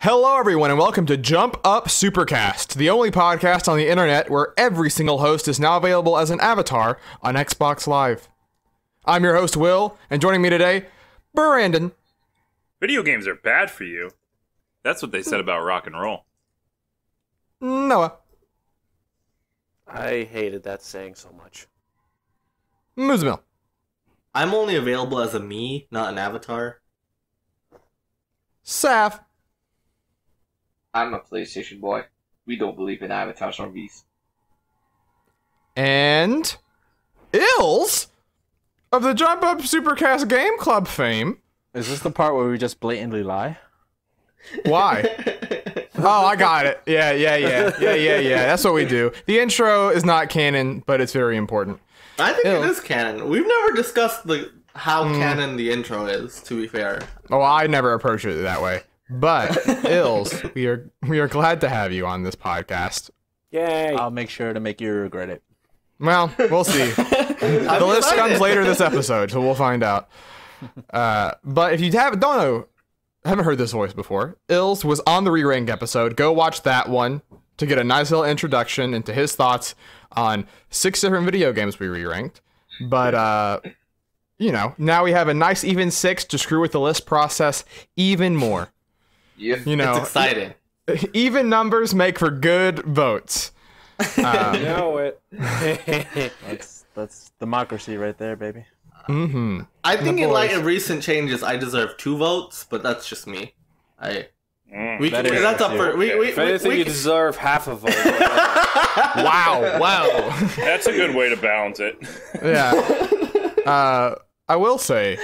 Hello, everyone, and welcome to Jump Up Supercast, the only podcast on the internet where every single host is now available as an avatar on Xbox Live. I'm your host, Will, and joining me today, Brandon. Video games are bad for you. That's what they said about rock and roll. Noah. I hated that saying so much. Moozemil. I'm only available as a me, not an avatar. Saf. I'm a PlayStation boy. We don't believe in avatars or Vs. And illz of the Jump Up Supercast Game Club fame. Is this the part where we just blatantly lie? Why? Oh, I got it. Yeah. That's what we do. The intro is not canon, but it's very important. I think it is canon. We've never discussed how canon the intro is, to be fair. Oh, I never approach it that way. But illz, we are glad to have you on this podcast. Yay! I'll make sure to make you regret it. Well, we'll see. The list comes later this episode, so we'll find out. But if you haven't heard this voice before, illz was on the re-rank episode. Go watch that one to get a nice little introduction into his thoughts on 6 different video games we re-ranked. But now we have a nice even 6 to screw with the list process even more. Yeah. It's exciting. Even numbers make for good votes. Know it. That's democracy right there, baby. Mm-hmm. I think in light of recent changes, I deserve 2 votes, but that's just me. That's up for If anything, you deserve half a vote. Wow. That's a good way to balance it. Yeah. I will say,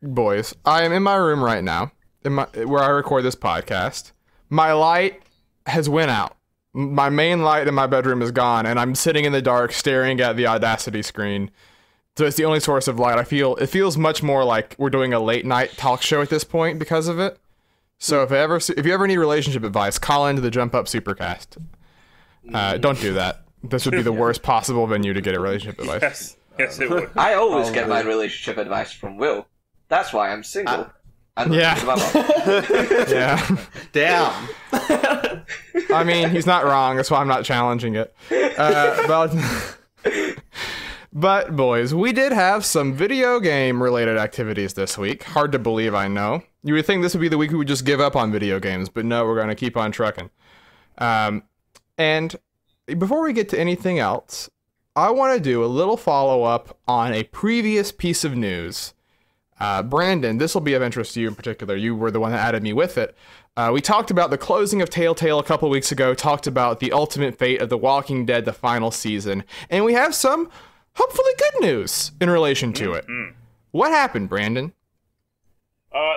boys, I am in my room right now, where I record this podcast. My light has went out. My main light in my bedroom is gone, and I'm sitting in the dark staring at the Audacity screen. So it's the only source of light. It feels much more like we're doing a late night talk show at this point because of it. So if you ever need relationship advice, call into the Jump Up Supercast. Don't do that. This would be the worst possible venue to get a relationship advice. Yes, it would. I always get my relationship advice from Will. That's why I'm single. Yeah. Damn. I mean, he's not wrong. That's why I'm not challenging it. But boys, we did have some video game related activities this week. Hard to believe, I know. You would think this would be the week we would just give up on video games, but no, we're going to keep on trucking. And before we get to anything else, I want to do a little follow-up on a previous piece of news. Brandon, this will be of interest to you in particular. You were the one that added me with it. We talked about the closing of Telltale a couple weeks ago, talked about the ultimate fate of The Walking Dead, the final season, and we have some hopefully good news in relation to it. What happened, Brandon?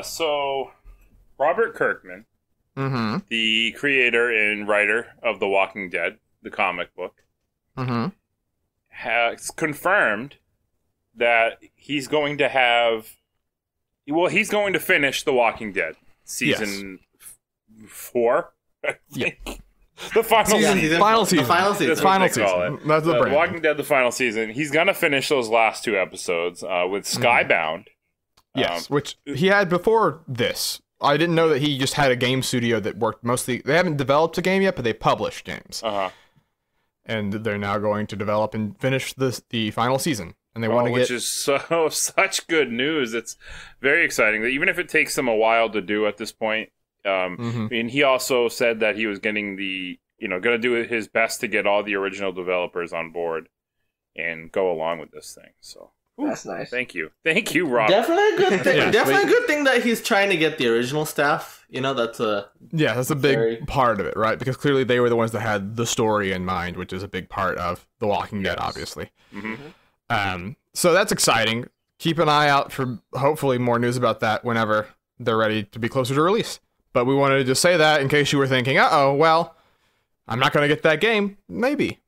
So Robert Kirkman, the creator and writer of The Walking Dead, the comic book, has confirmed that he's going to finish The Walking Dead season 4. I think. The final season. Final season. That's the The Walking Dead, the final season. He's gonna finish those last 2 episodes with Skybound. Yes, which he had before this. I didn't know that he just had a game studio that worked mostly. They haven't developed a game yet, but they published games. And they're now going to develop and finish the final season. And they want to which is such good news. It's very exciting. That even if it takes him a while to do at this point. And he also said that he was getting going to do his best to get all the original developers on board and go along with this thing. So that's nice. Thank you, Rob. Definitely a good thing. Definitely a good thing that he's trying to get the original staff. That's a big part of it, right? Because clearly they were the ones that had the story in mind, which is a big part of The Walking Dead, obviously. So that's exciting. Keep an eye out for hopefully more news about that whenever they're ready to be closer to release. But we wanted to just say that in case you were thinking, well, I'm not going to get that game. Maybe.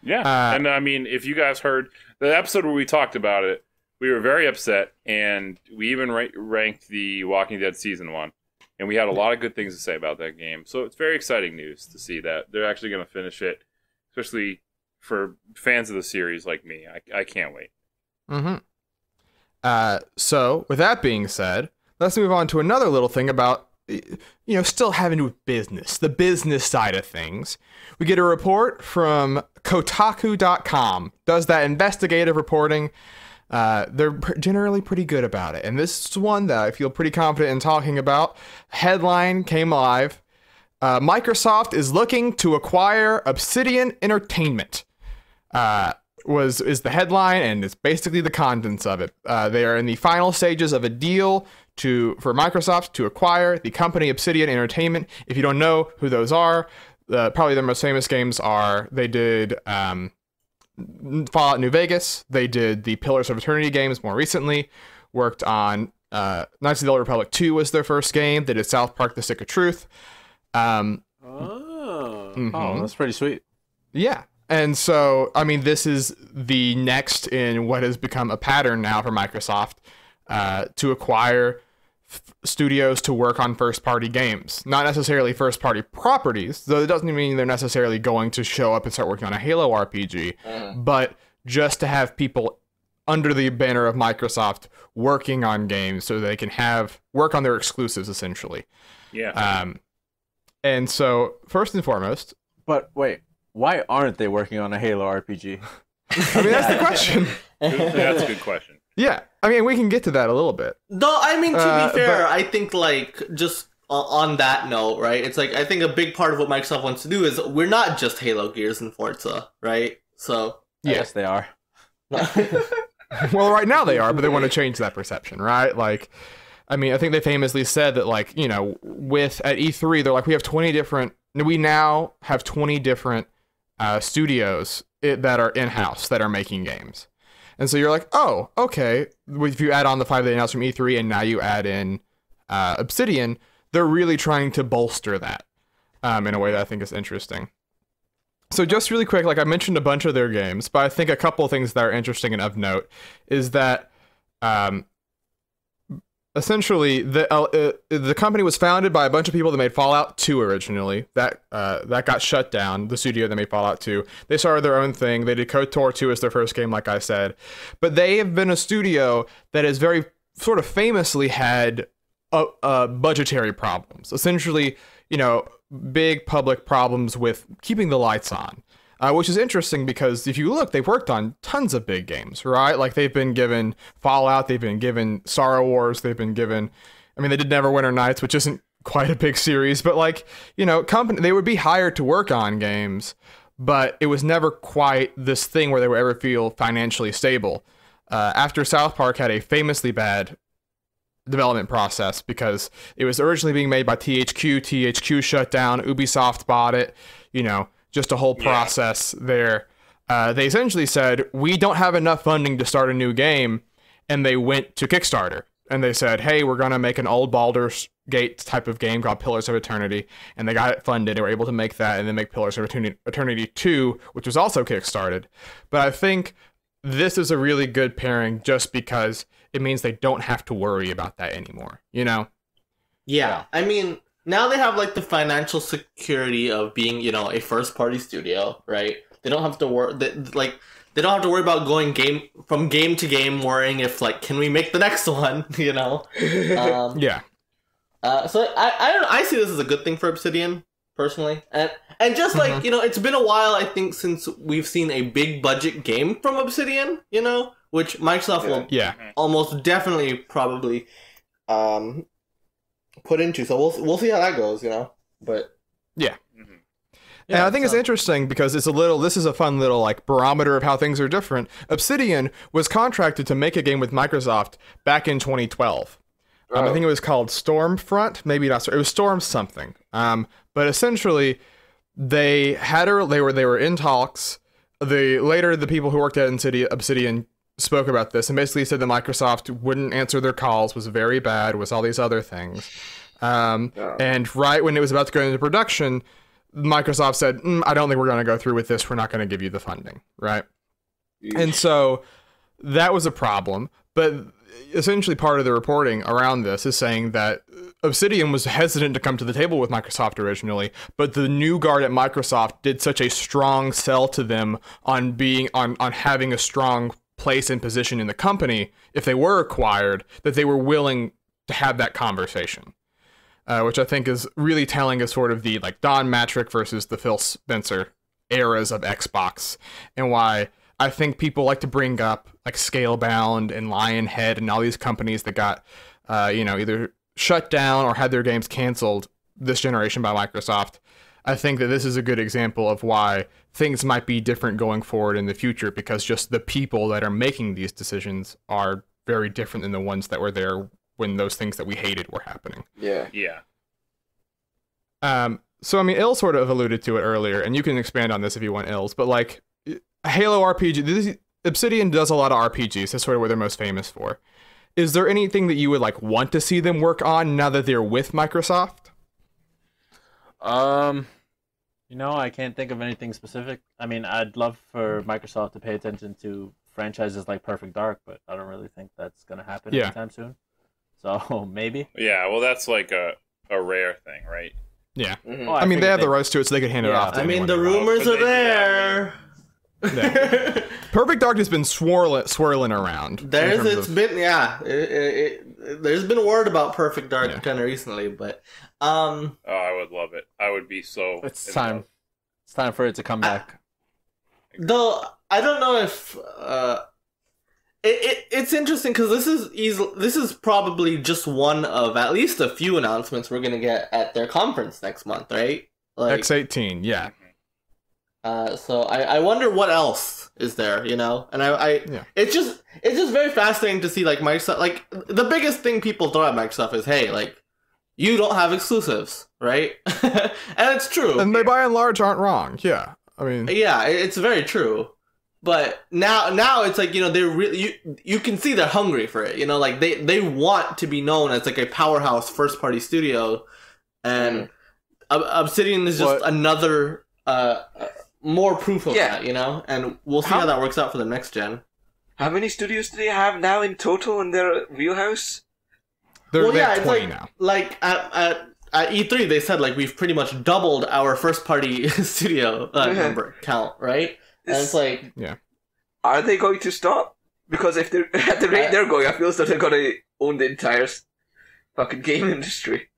Yeah. And I mean, if you guys heard the episode where we talked about it, we were very upset. And we even ranked the Walking Dead Season 1. And we had a lot of good things to say about that game. So it's very exciting news to see that they're actually going to finish it, especially for fans of the series like me. I can't wait. So with that being said, let's move on to another little thing about still having to do with business, the business side of things. We get a report from Kotaku.com, does that investigative reporting. They're generally pretty good about it. And this is one that I feel pretty confident in talking about. Headline came live. Microsoft is looking to acquire Obsidian Entertainment. Is the headline, and it's basically the contents of it. They are in the final stages of a deal for Microsoft to acquire the company Obsidian Entertainment. If you don't know who those are, probably their most famous games are, they did Fallout New Vegas, they did the Pillars of Eternity games more recently, worked on Knights of the Old Republic 2 was their first game, they did South Park The Stick of Truth. Oh, that's pretty sweet. Yeah. And so, I mean, this is the next in what has become a pattern now for Microsoft to acquire studios to work on first-party games. Not necessarily first-party properties, though it doesn't mean they're necessarily going to show up and start working on a Halo RPG, but just to have people under the banner of Microsoft working on games so they can work on their exclusives, essentially. Yeah. And so, first and foremost... But wait, why aren't they working on a Halo RPG? I mean, that's the question. That's a good question. Yeah, I mean, we can get to that a little bit. Though, I mean, to be fair, I think, like, just on that note, right, it's like, I think a big part of what Microsoft wants to do is we're not just Halo, Gears, and Forza, right? So... Yes, they are. Well, right now they are, but they want to change that perception, right? Like, I mean, I think they famously said that, like, at E3, they're like, we now have 20 different studios that are in-house that are making games. And so you're like, oh, okay. If you add on the 5 they announced from E3 and now you add in Obsidian, they're really trying to bolster that in a way that I think is interesting. So just really quick, like I mentioned a bunch of their games, but I think a couple of things that are interesting and of note is that essentially the company was founded by a bunch of people that made Fallout 2 originally. That got shut down, the studio that made Fallout 2. They started their own thing. They did KOTOR 2 as their first game, like I said. But they have been a studio that has very sort of famously had budgetary problems. Essentially, big public problems with keeping the lights on. Which is interesting because if you look, they've worked on tons of big games, right? Like they've been given Fallout, they've been given Star Wars, they've been given, I mean, they did Neverwinter Nights, which isn't quite a big series, but like, they would be hired to work on games, but it was never quite this thing where they would ever feel financially stable. After South Park had a famously bad development process because it was originally being made by THQ shut down, Ubisoft bought it, just a whole process there. They essentially said, we don't have enough funding to start a new game, and they went to Kickstarter. And they said, hey, we're going to make an old Baldur's Gate type of game called Pillars of Eternity. And they got it funded, they were able to make that, and then make Pillars of Eternity 2, which was also Kickstarted. But I think this is a really good pairing just because it means they don't have to worry about that anymore, Yeah, I mean... Now they have, like, the financial security of being, a first-party studio, right? They don't have to worry, they don't have to worry about going from game to game, worrying if, like, can we make the next one, Yeah. So I see this as a good thing for Obsidian, personally. And just, like, it's been a while, I think, since we've seen a big-budget game from Obsidian, which Microsoft will almost definitely probably... put into, so we'll see how that goes, but yeah. And I think it's interesting because this is a fun little like barometer of how things are different. Obsidian was contracted to make a game with Microsoft back in 2012. I think it was called Stormfront, maybe not. It was Storm something. But essentially they were in talks. The people who worked at Obsidian spoke about this and basically said that Microsoft wouldn't answer their calls, was very bad, was all these other things. And right when it was about to go into production, Microsoft said, I don't think we're going to go through with this. We're not going to give you the funding, right? And so that was a problem. But essentially part of the reporting around this is saying that Obsidian was hesitant to come to the table with Microsoft originally, but the new guard at Microsoft did such a strong sell to them on having a strong place and position in the company if they were acquired that they were willing to have that conversation. which I think is really telling of sort of the like Don Matrick versus the Phil Spencer eras of Xbox, and why I think people like to bring up like Scalebound and Lionhead and all these companies that got either shut down or had their games canceled this generation by Microsoft. I think that this is a good example of why things might be different going forward in the future, because just the people that are making these decisions are very different than the ones that were there when those things that we hated were happening. Yeah. So I mean, Ill sort of alluded to it earlier, and you can expand on this if you want, Ills, but like Halo RPG, Obsidian does a lot of RPGs. That's sort of what they're most famous for. Is there anything that you would like want to see them work on now that they're with Microsoft? I can't think of anything specific. I mean, I'd love for Microsoft to pay attention to franchises like Perfect Dark, but I don't really think that's going to happen anytime soon. So, maybe. Yeah, well, that's like a rare thing, right? Yeah. Mhm. Oh, I mean, they have the rights to it, so they could hand it off to anyone the they want. rumors But are they- there. Yeah. Perfect Dark has been swirling around. There's been word about Perfect Dark Yeah. kind of recently, but Oh, I would love it. I would be so. It's in time. love. It's time for it to come back. though I don't know if it's interesting because this is probably just one of at least a few announcements we're gonna get at their conference next month, right? Like, X18, yeah. so I wonder what else is there, and Yeah. it's just very fascinating to see like Microsoft, like the biggest thing people throw at Microsoft is, hey, like you don't have exclusives, right? And it's true. And they by and large aren't wrong. Yeah. I mean, Yeah, it's very true. But now it's like, they really, you can see they're hungry for it, like they want to be known as like a powerhouse first party studio, and Obsidian is just another more proof of that, and we'll see how that works out for the next gen. How many studios do they have now in total in their wheelhouse? they have it's 20 like, now. like at E3 they said like we've pretty much doubled our first party studio number count, right? And it's like, Yeah. Are they going to stop? Because if they're at the rate they're going, I feel as though they're going to own the entire fucking game industry.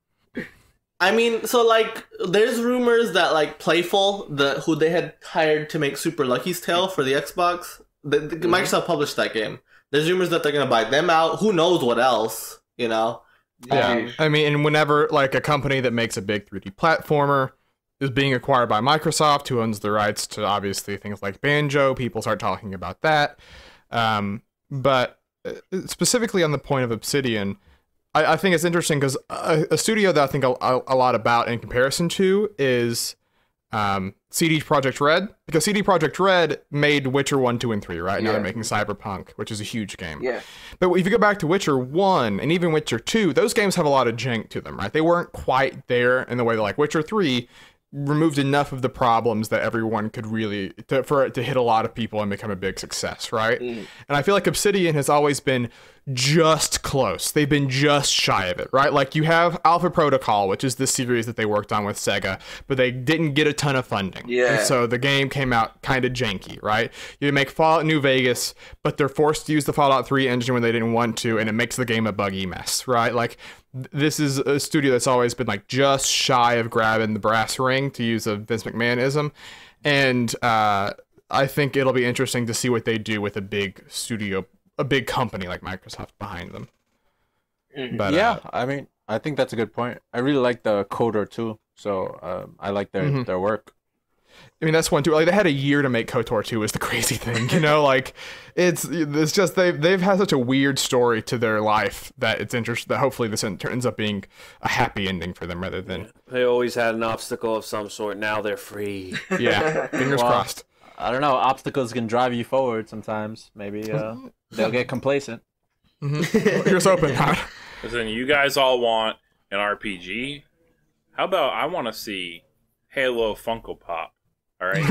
I mean, so like, there's rumors that like Playful, who they had hired to make Super Lucky's Tale for the Xbox, Microsoft published that game. There's rumors that they're gonna buy them out. Who knows what else? Yeah. I mean, and whenever like a company that makes a big 3D platformer is being acquired by Microsoft, who owns the rights to obviously things like Banjo, people start talking about that. But specifically on the point of Obsidian, I think it's interesting because a studio that I think a lot about in comparison to is CD Projekt Red, because CD Projekt Red made Witcher 1, 2, and 3, right? Now Yeah. they're making Cyberpunk, which is a huge game. Yeah. But if you go back to Witcher 1 and even Witcher 2, those games have a lot of jank to them, right? They weren't quite there in the way that like Witcher 3 removed enough of the problems that everyone could really, for it to hit a lot of people and become a big success, right? And I feel like Obsidian has always been just close. They've been just shy of it, right? Like you have Alpha Protocol, which is this series that they worked on with Sega, but they didn't get a ton of funding. Yeah. And so the game came out kind of janky, right? You make Fallout New Vegas, but they're forced to use the Fallout 3 engine when they didn't want to, and it makes the game a buggy mess, right? Like this is a studio that's always been like just shy of grabbing the brass ring, to use a Vince McMahon-ism. And I think it'll be interesting to see what they do with a big studio, a big company like Microsoft behind them. But Yeah, I mean, I think that's a good point. I really like the Coder too, so I like their work. I mean, that's one too. Like they had a year to make KOTOR 2 is the crazy thing, like it's just they've had such a weird story to their life that it's interesting that hopefully this ends up being a happy ending for them rather than They always had an obstacle of some sort. Now they're free. fingers crossed. I don't know. Obstacles can drive you forward sometimes. Maybe they'll get complacent. Here's hoping not. Listen, you guys all want an RPG. How about I want to see Halo Funko Pop? All right.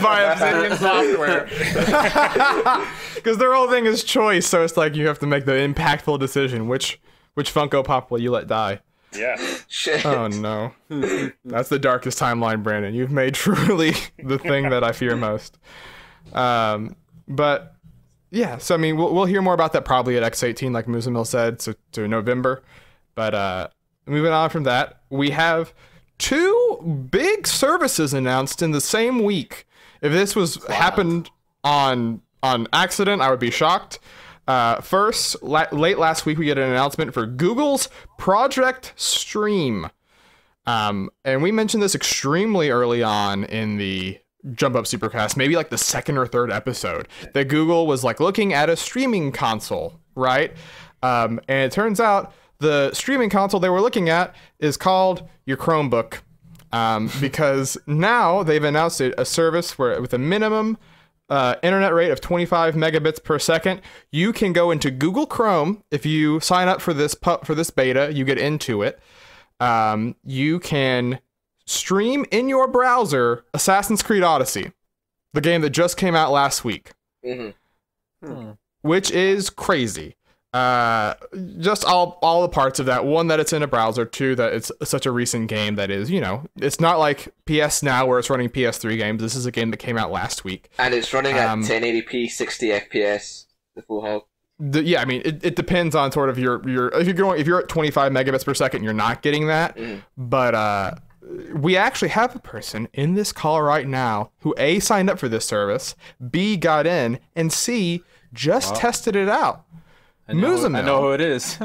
By Obsidian Software, because their whole thing is choice. So it's like you have to make the impactful decision. Which Funko Pop will you let die? Yeah. Shit. Oh no, that's the darkest timeline, Brandon. You've made truly the thing that I fear most. But yeah, so I mean, we'll hear more about that probably at X18, like Muzamil said, so to November. But moving on from that, we have 2 big services announced in the same week. If this was happened on accident, I would be shocked. First, late last week, we get an announcement for Google's Project Stream. And we mentioned this extremely early on in the Jump Up Supercast, maybe like the 2nd or 3rd episode, that Google was like looking at a streaming console, right? And it turns out the streaming console they were looking at is called your Chromebook, because now they've announced a service where with a minimum internet rate of 25 megabits per second, you can go into Google Chrome. If you sign up for this beta, you get into it. You can stream in your browser Assassin's Creed Odyssey, the game that just came out last week, which is crazy. Just all the parts of that. 1, that it's in a browser. 2, that it's such a recent game that is, it's not like PS Now where it's running PS3 games. This is a game that came out last week. And it's running at 1080p, 60 FPS, the full hog. Yeah, I mean, it depends on sort of your if you're at 25 megabits per second, you're not getting that. But we actually have a person in this call right now who A, signed up for this service, B, got in, and C, just tested it out. I know who it is.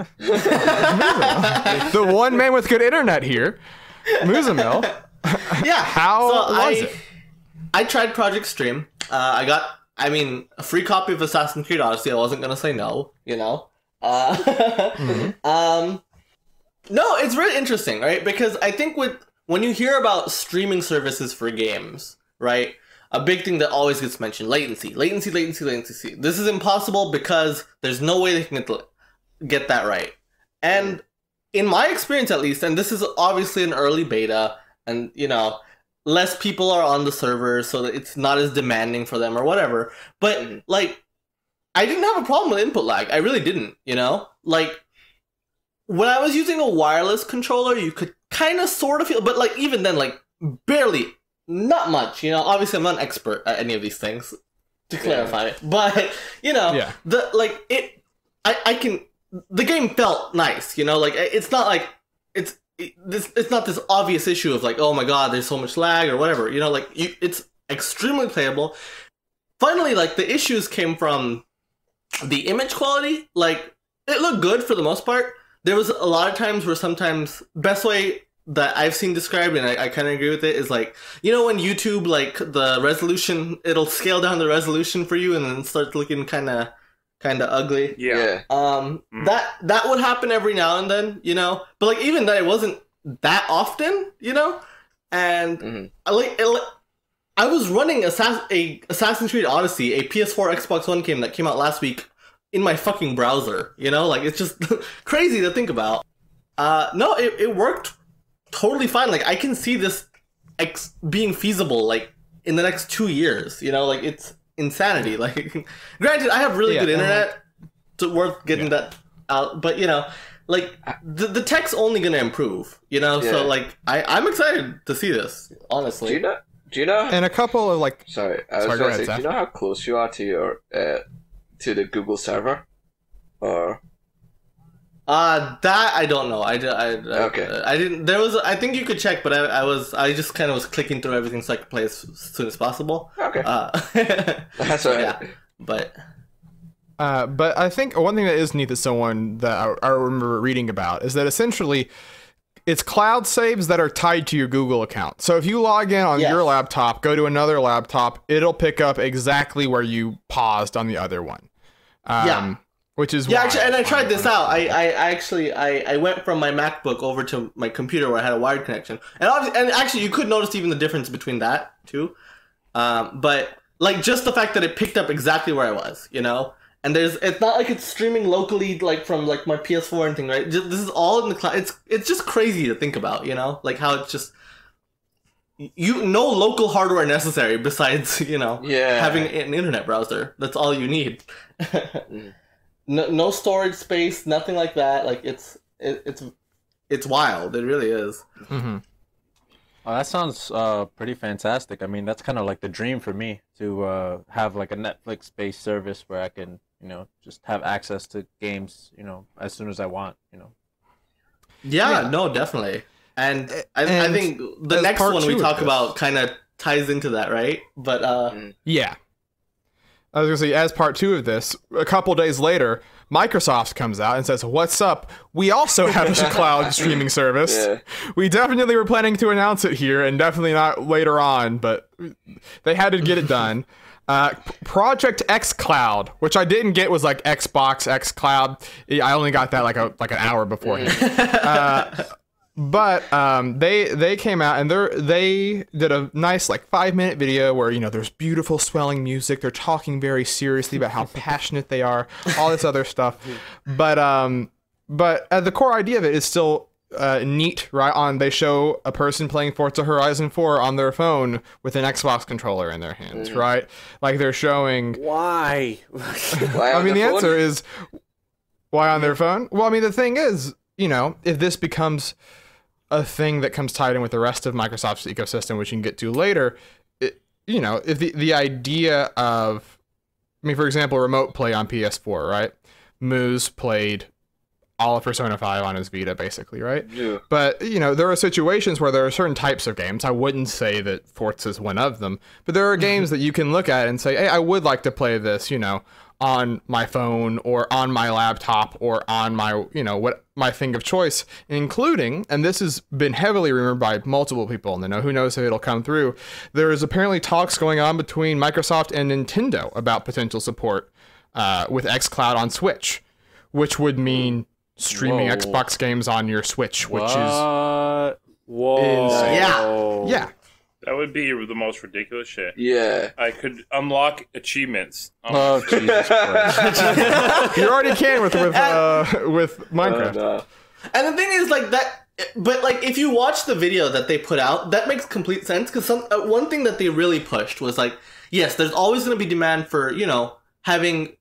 The one man with good internet here, Muzamil. Yeah. How was it? I tried Project Stream. I got, a free copy of Assassin's Creed Odyssey. I wasn't gonna say no, No, it's really interesting, right? Because I think when you hear about streaming services for games, right? A big thing that always gets mentioned, latency. This is impossible because there's no way they can get that right. And in my experience, at least, and this is obviously an early beta, and, less people are on the server, so that it's not as demanding for them or whatever. But, I didn't have a problem with input lag. I really didn't, when I was using a wireless controller, you could kind of sort of feel, but, even then, barely. Not much, Obviously, I'm not an expert at any of these things, to clarify it. But the game felt nice, It's not like it's not this obvious issue of oh my god, there's so much lag or whatever. It's extremely playable. Finally, the issues came from the image quality. It looked good for the most part. There was a lot of times where sometimes best way that I've seen described, and I kind of agree with it, is when YouTube, the resolution, it'll scale down the resolution for you and then starts looking kind of ugly. Yeah. That would happen every now and then, But even that, it wasn't that often, And I was running Assassin's Creed Odyssey, a PS4 Xbox One game that came out last week, in my fucking browser, It's just crazy to think about. No, it worked totally fine. I can see this being feasible, in the next 2 years, it's insanity. Granted, I have really good internet to worth getting that out, but the tech's only gonna improve, so I'm excited to see this, honestly. Do you know and a couple of sorry, I was gonna say, do you know how close you are to your to the Google server, or that I don't know. Okay. I didn't. There was. I think you could check, but I just kind of was clicking through everything so I could play as soon as possible. Okay. That's all right. Yeah, but I think one thing that is neat that someone that I remember reading about is that essentially it's cloud saves that are tied to your Google account. So if you log in on your laptop, go to another laptop, it'll pick up exactly where you paused on the other one. Which is actually, and I tried this out. I went from my MacBook over to my computer where I had a wired connection, and actually you could notice even the difference between that too. But just the fact that it picked up exactly where I was, and it's not like it's streaming locally from my PS4 or anything, right? This is all in the cloud. It's just crazy to think about, how it's just no local hardware necessary besides having an internet browser. That's all you need. No storage space, nothing like that. It's wild. It really is. Mm-hmm. Oh, that sounds pretty fantastic. I mean, that's kind of like the dream for me to have a Netflix-based service where I can, just have access to games, as soon as I want. Yeah, no, definitely. And I think the next one we talk about kind of ties into that, right? But yeah. I was going to say, as part 2 of this, a couple days later, Microsoft comes out and says, what's up? We also have a cloud streaming service. Yeah. We definitely were planning to announce it here and definitely not later on, but they had to get it done. Project X Cloud, which I didn't get, was like Xbox X Cloud. I only got that like an hour beforehand. But they came out and they did a nice like 5-minute video where, you know, there's beautiful swelling music. They're talking very seriously about how passionate they are, all this other stuff. But the core idea of it is still neat, right? They show a person playing Forza Horizon 4 on their phone with an Xbox controller in their hands, right? Like they're showing. Why? I mean, the answer is why on their phone? Well, I mean, the thing is, you know, if this becomes a thing that comes tied in with the rest of Microsoft's ecosystem, which you can get to later, you know, if the idea of, I mean, for example, remote play on PS4, right? Moose played all of Persona 5 on his Vita, basically, right? Yeah. But, you know, there are situations where there are certain types of games. I wouldn't say that Forza is one of them, but there are games that you can look at and say, hey, I would like to play this, you know, on my phone or on my laptop or on my, you know, what my thing of choice, including, and this has been heavily rumored by multiple people, and who knows if it'll come through, there is apparently talks going on between Microsoft and Nintendo about potential support with xCloud on Switch, which would mean streaming Xbox games on your Switch, which is insane. Yeah. That would be the most ridiculous shit. Yeah. I could unlock achievements. Oh, Jesus Christ. You already can with Minecraft. No. And the thing is, like, that... But, like, if you watch the video that they put out, that makes complete sense, because one thing that they really pushed was, like, yes, there's always going to be demand for, you know, having,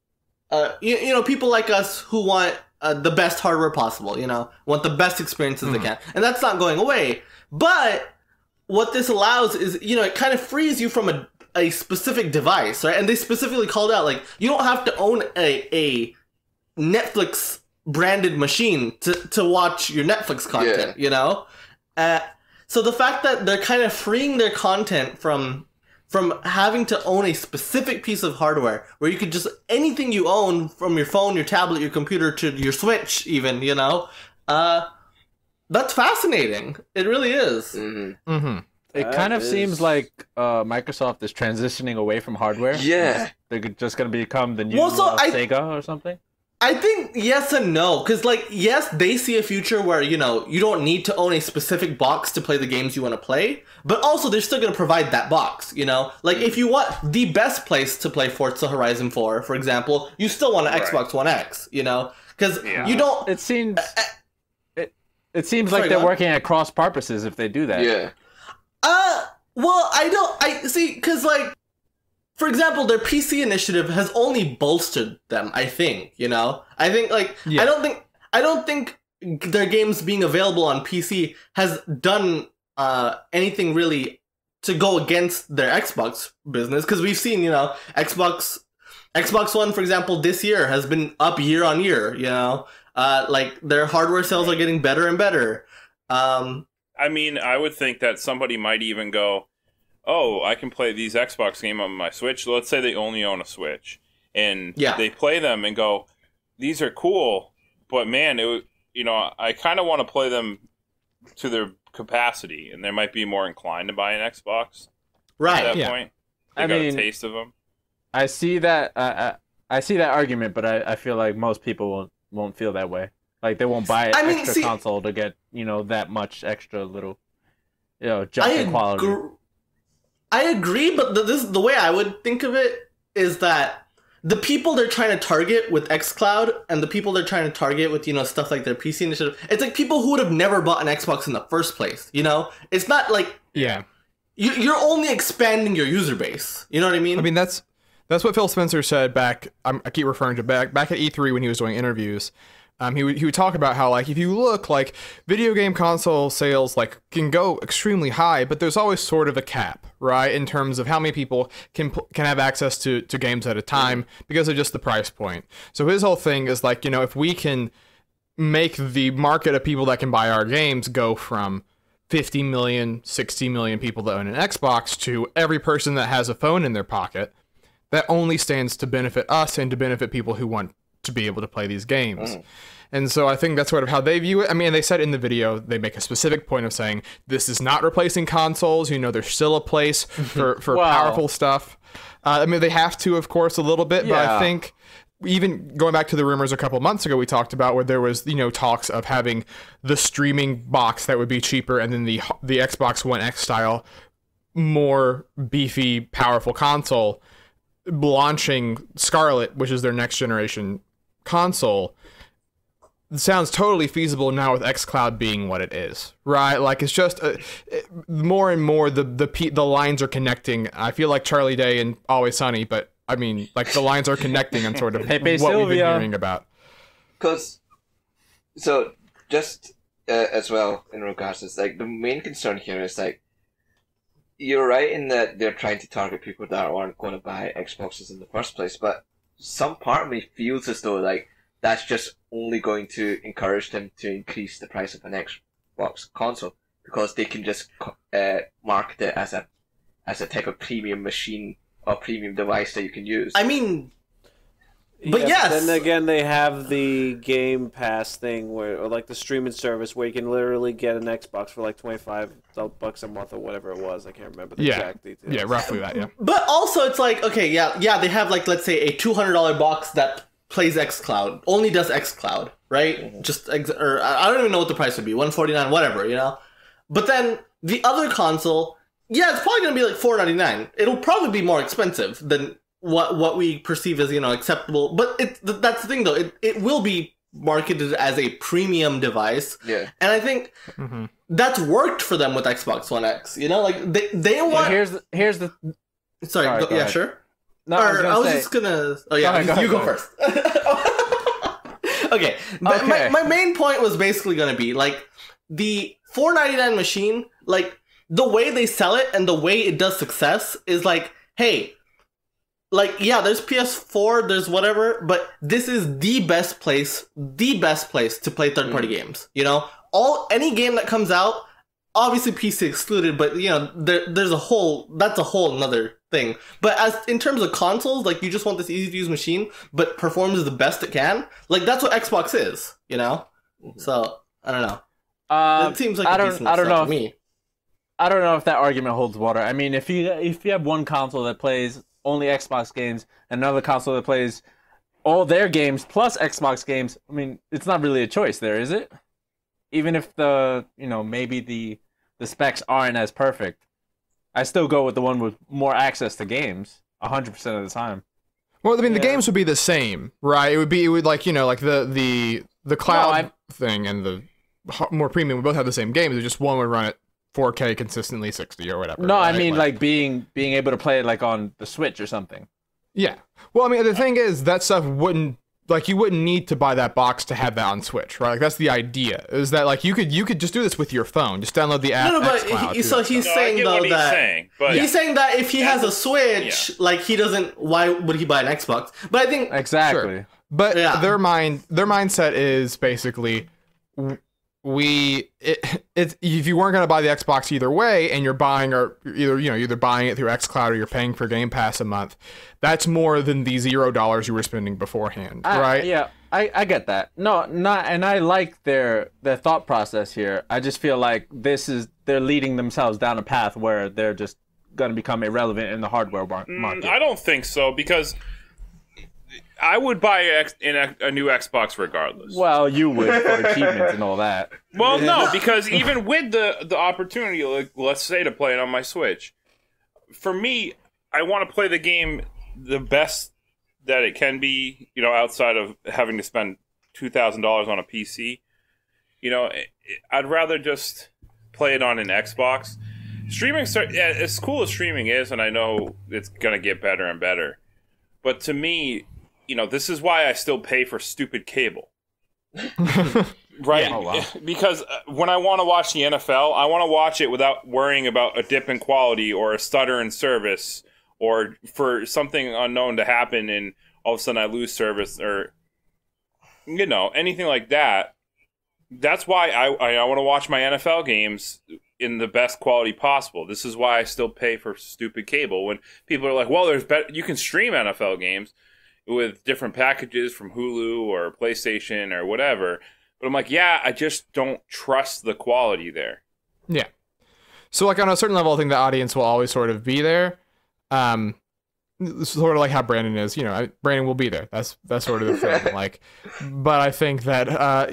you know, people like us who want the best hardware possible, you know, want the best experiences they can. And that's not going away. But what this allows is, you know, it kind of frees you from a specific device, right? And they specifically called out, like, you don't have to own a Netflix branded machine to watch your Netflix content, you know? So the fact that they're kind of freeing their content from having to own a specific piece of hardware, where you could just, anything you own, from your phone, your tablet, your computer, to your Switch even, you know? That's fascinating. It really is. It kind of seems like Microsoft is transitioning away from hardware. Yeah. They're just going to become the new Sega or something. I think yes and no, because, like, yes, they see a future where, you know, you don't need to own a specific box to play the games you want to play, but also they're still going to provide that box, you know? Like, if you want the best place to play Forza Horizon 4, for example, you still want an Xbox One X, you know? Because you don't... It seems... It seems like they're working at cross purposes if they do that. Yeah. Well, I see, because, like, for example, their PC initiative has only bolstered them, I think, you know? I think, like, I don't think their games being available on PC has done anything really to go against their Xbox business, because we've seen, you know, Xbox One, for example, this year has been up year on year, you know? Like, their hardware sales are getting better and better. I mean, I would think that somebody might even go, oh, I can play these Xbox games on my Switch. Let's say they only own a Switch. And they play them and go, these are cool, but man, you know, I kind of want to play them to their capacity, and they might be more inclined to buy an Xbox. Right. At that point. They got a taste of them. I see that argument, but I feel like most people won't feel that way. Like, they won't buy an extra console to get, you know, that much extra little, you know, jump in quality. I agree, but the way I would think of it is that the people they're trying to target with xCloud and the people they're trying to target with, you know, stuff like their PC initiative, it's like people who would have never bought an Xbox in the first place, you know? It's not like... Yeah. You're only expanding your user base. You know what I mean? I mean, that's what Phil Spencer said back... I keep referring to back at E3 when he was doing interviews. He would talk about how, like, if you look, like, video game console sales, like, can go extremely high, but there's always sort of a cap, right, in terms of how many people can have access to games at a time because of just the price point. So his whole thing is, like, you know, if we can make the market of people that can buy our games go from 50 million, 60 million people that own an Xbox to every person that has a phone in their pocket. That only stands to benefit us and to benefit people who want to be able to play these games. And so I think that's sort of how they view it. I mean, they said in the video, they make a specific point of saying, this is not replacing consoles. You know, there's still a place for powerful stuff. I mean, they have to, of course, a little bit, but I think even going back to the rumors a couple months ago we talked about where there was, you know, talks of having the streaming box that would be cheaper and then the Xbox One X style, more beefy, powerful console launching Scarlet, which is their next generation console. It sounds totally feasible now with xCloud being what it is, right? Like it's just more and more the lines are connecting. I feel like Charlie Day and Always Sunny, but I mean, like the lines are connecting on sort of what we've been hearing about. Because, so just as well in regards to this, like the main concern here is like you're right in that they're trying to target people that aren't going to buy Xboxes in the first place, but some part of me feels as though like that's just only going to encourage them to increase the price of an Xbox console because they can just market it as a type of premium machine or premium device that you can use. I mean, but yes. Then again, they have the Game Pass thing or like the streaming service where you can literally get an Xbox for like $25 a month or whatever it was. I can't remember the exact details. Yeah, roughly that. Yeah. But also, it's like okay, yeah, they have like let's say a $200 box that plays xCloud, only does xCloud, right? Mm-hmm. Just or I don't even know what the price would be, $149, whatever, you know. But then the other console. Yeah, it's probably going to be like $499. It'll probably be more expensive than what we perceive as, you know, acceptable. But that's the thing, though. It will be marketed as a premium device. Yeah. And I think that's worked for them with Xbox One X. You know, like they want... Here's the... Sorry, go ahead. Sure. No, I was just going to... Oh, yeah, you go first. Okay. My main point was basically going to be, like, the $499 machine, like... The way they sell it and the way it does success is like, hey, like, yeah, there's PS4, there's whatever, but this is the best place to play third-party games, you know? Any game that comes out, obviously PC excluded, but, you know, that's a whole another thing. But in terms of consoles, like, you just want this easy-to-use machine, but performs the best it can, like, that's what Xbox is, you know? So, I don't know. It seems like a decent stuff to me. I don't know if that argument holds water. I mean, if you have one console that plays only Xbox games and another console that plays all their games plus Xbox games, I mean, it's not really a choice there, is it? Even if maybe the specs aren't as perfect, I still go with the one with more access to games 100% of the time. Well, I mean, the games would be the same, right? It would like, you know, like the cloud thing and the more premium would both have the same games. Just one would run at 4K consistently 60 or whatever. No, right? I mean like being able to play it like on the Switch or something. Yeah. Well, I mean the thing is that stuff wouldn't you wouldn't need to buy that box to have that on Switch, right? Like that's the idea. Is that like you could just do this with your phone. Just download the app. No, but he's saying though that he's saying that if he has a Switch, like he doesn't. Why would he buy an Xbox? But I think exactly. Sure. But their mindset is basically. If you weren't going to buy the Xbox either way and you're buying either buying it through xCloud or you're paying for Game Pass a month, that's more than the $0 you were spending beforehand, right? Yeah, I get that. And I like their thought process here. I just feel like they're leading themselves down a path where they're just going to become irrelevant in the hardware market. I don't think so because I would buy a new Xbox regardless. Well, you would for achievements and all that. Well, no, because even with the opportunity, like, let's say, to play it on my Switch, for me, I want to play the game the best that it can be, you know, outside of having to spend $2,000 on a PC. You know, I'd rather just play it on an Xbox. Streaming, as cool as streaming is, and I know it's going to get better and better, but to me, you know, this is why I still pay for stupid cable. Right? Yeah. Oh, wow. Because when I want to watch the NFL, I want to watch it without worrying about a dip in quality or a stutter in service or for something unknown to happen and all of a sudden I lose service or, you know, anything like that. that's why I want to watch my NFL games in the best quality possible. This is why I still pay for stupid cable. When people are like, well, you can stream NFL games with different packages from Hulu or PlayStation or whatever. But I'm like, yeah, I just don't trust the quality there. Yeah. So like on a certain level, I think the audience will always sort of be there. Sort of like how Brandon is, Brandon will be there. That's sort of the thing. Like, but I think that,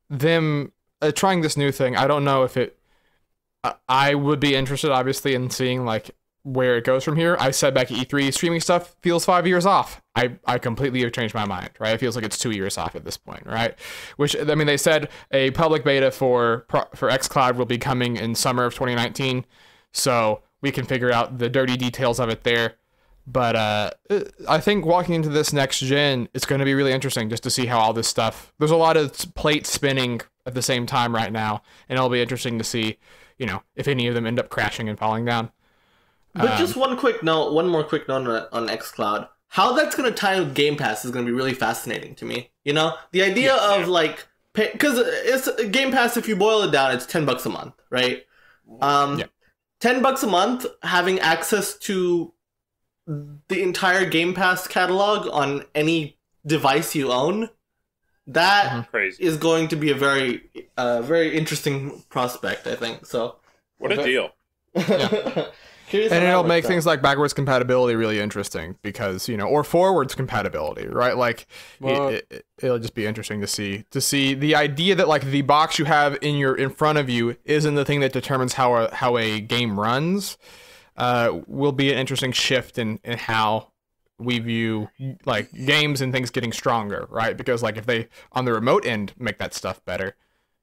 them trying this new thing, I don't know if I would be interested, obviously, in seeing like where it goes from here. I said back at E3, streaming stuff feels 5 years off. I completely have changed my mind, right? It feels like it's 2 years off at this point, right? Which, I mean, they said a public beta for xCloud will be coming in summer of 2019, so we can figure out the dirty details of it there. But I think walking into this next gen, it's going to be really interesting just to see how all this stuff... There's a lot of plates spinning at the same time right now, and it'll be interesting to see, if any of them end up crashing and falling down. But just one more quick note on xCloud. How that's going to tie with Game Pass is going to be really fascinating to me. The idea of like... Because it's Game Pass, if you boil it down, it's $10 a month, right? $10 a month, having access to the entire Game Pass catalog on any device you own, that is going to be a very interesting prospect, I think. So, what a deal. And it'll make things like backwards compatibility really interesting because, or forwards compatibility, right? Like, it'll just be interesting to see the idea that like the box you have in front of you isn't the thing that determines how a game runs. Will be an interesting shift in how we view like games and things getting stronger, right? Because like if they on the remote end make that stuff better,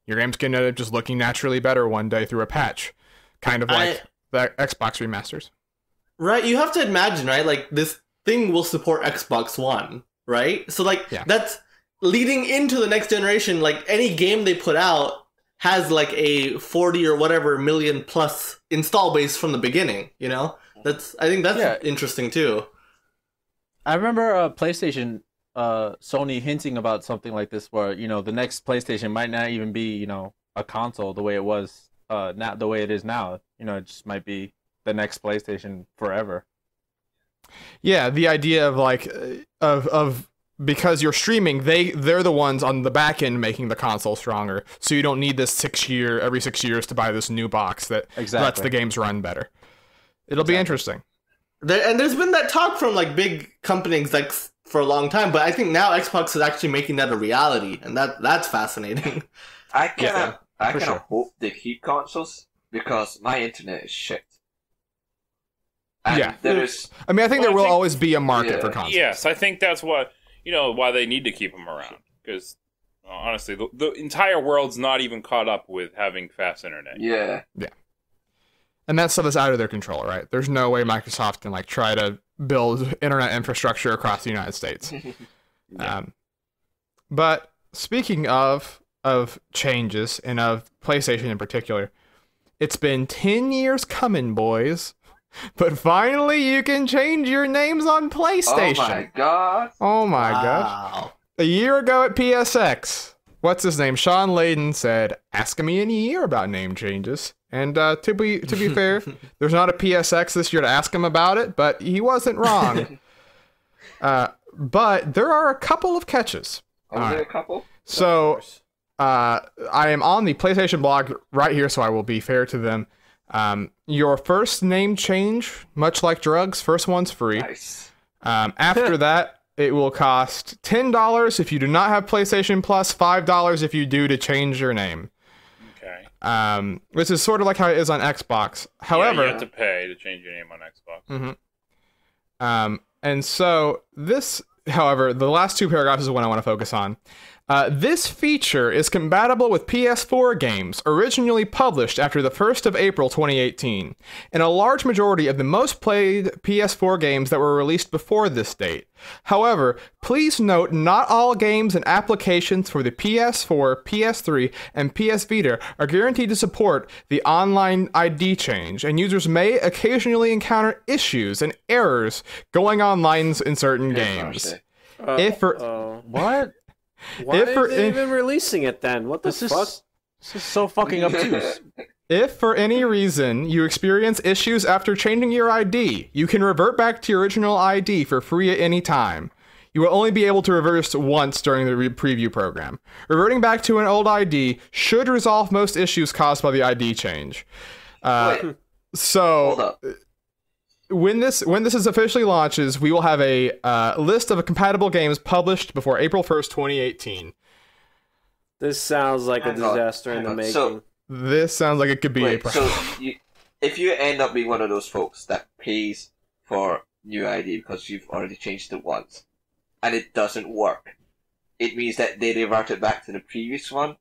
your game's gonna end up just looking naturally better one day through a patch, kind of like the Xbox remasters. Right, you have to imagine, right? Like this thing will support Xbox One, right? So like that's leading into the next generation. Like any game they put out has like a 40 or whatever million plus install base from the beginning, I think that's interesting too. I remember PlayStation, Sony hinting about something like this where, the next PlayStation might not even be, a console the way it was, not the way it is now. It just might be the next PlayStation forever. Yeah, the idea of like, of because you're streaming, they're the ones on the back end making the console stronger. So you don't need this every 6 years to buy this new box that lets the games run better. It'll be interesting. There's been that talk from like big companies like for a long time, but I think now Xbox is actually making that a reality, and that's fascinating. I kind of hope they keep consoles because my internet is shit. And I think there will always be a market for consoles. Yes, I think that's what. Why they need to keep them around. Because, honestly, the entire world's not even caught up with having fast internet. Yeah. And that stuff is out of their control, right? There's no way Microsoft can, like, try to build internet infrastructure across the United States. But speaking of changes, and of PlayStation in particular, it's been 10 years coming, boys. But finally, you can change your names on PlayStation. Oh my god! Oh my gosh! A year ago at PSX, what's his name? Sean Layden said, "Ask me in a year about name changes." And to be fair, there's not a PSX this year to ask him about it, but he wasn't wrong. But there are a couple of catches. There a couple? So I am on the PlayStation blog right here, so I will be fair to them. Your first name change, much like drugs, first one's free. Nice. After that, it will cost $10 if you do not have PlayStation Plus, $5 if you do to change your name. Okay. Which is sort of like how it is on Xbox. However, you have to pay to change your name on Xbox. Mm-hmm. And so this, however, the last two paragraphs is what I want to focus on. This feature is compatible with PS4 games originally published after the 1st of April 2018, and a large majority of the most played PS4 games that were released before this date. However, please note not all games and applications for the PS4, PS3, and PS Vita are guaranteed to support the online ID change, and users may occasionally encounter issues and errors going online in certain games. What? Why are they even releasing it then? What the fuck? This is so fucking obtuse. If for any reason you experience issues after changing your ID, you can revert back to your original ID for free at any time. You will only be able to reverse once during the preview program. Reverting back to an old ID should resolve most issues caused by the ID change. So when this is officially launches, we will have a list of compatible games published before April 1st, 2018. This sounds like a disaster in the making. This sounds like it could be a problem. So if you end up being one of those folks that pays for new ID because you've already changed it once, and it doesn't work, it means that they revert it back to the previous one.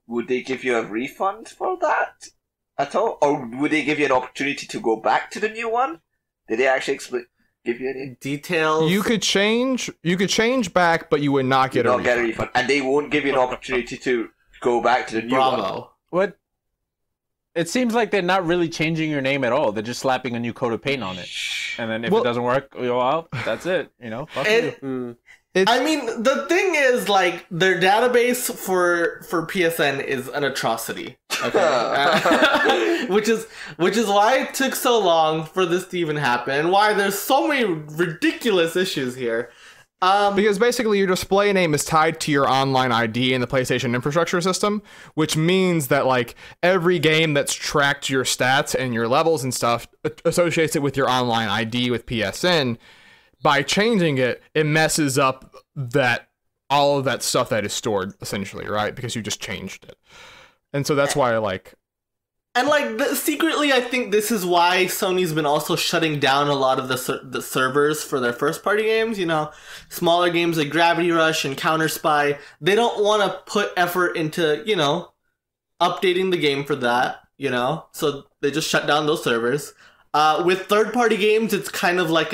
Would they give you a refund for that at all? Or would they give you an opportunity to go back to the new one? Did they actually give you any details? You could change back, but you would not get a refund. And they won't give you an opportunity to go back to the new one. What? It seems like they're not really changing your name at all. They're just slapping a new coat of paint on it. And then if it doesn't work, well, that's it. You know? Fuck you. I mean, the thing is, like, their database for PSN is an atrocity. Okay, which is why it took so long for this to even happen, and why there's so many ridiculous issues here. Because basically your display name is tied to your online ID in the PlayStation infrastructure system, which means that like every game that's tracked your stats and your levels and stuff associates it with your online ID with PSN. By changing it, it messes up all of that stuff that is stored essentially, right? Because you just changed it. And so that's why secretly, I think this is why Sony's been also shutting down a lot of the servers for their first-party games. You know, smaller games like Gravity Rush and Counter Spy. They don't want to put effort into, you know, updating the game for that. You know, so they just shut down those servers. With third-party games, it's kind of like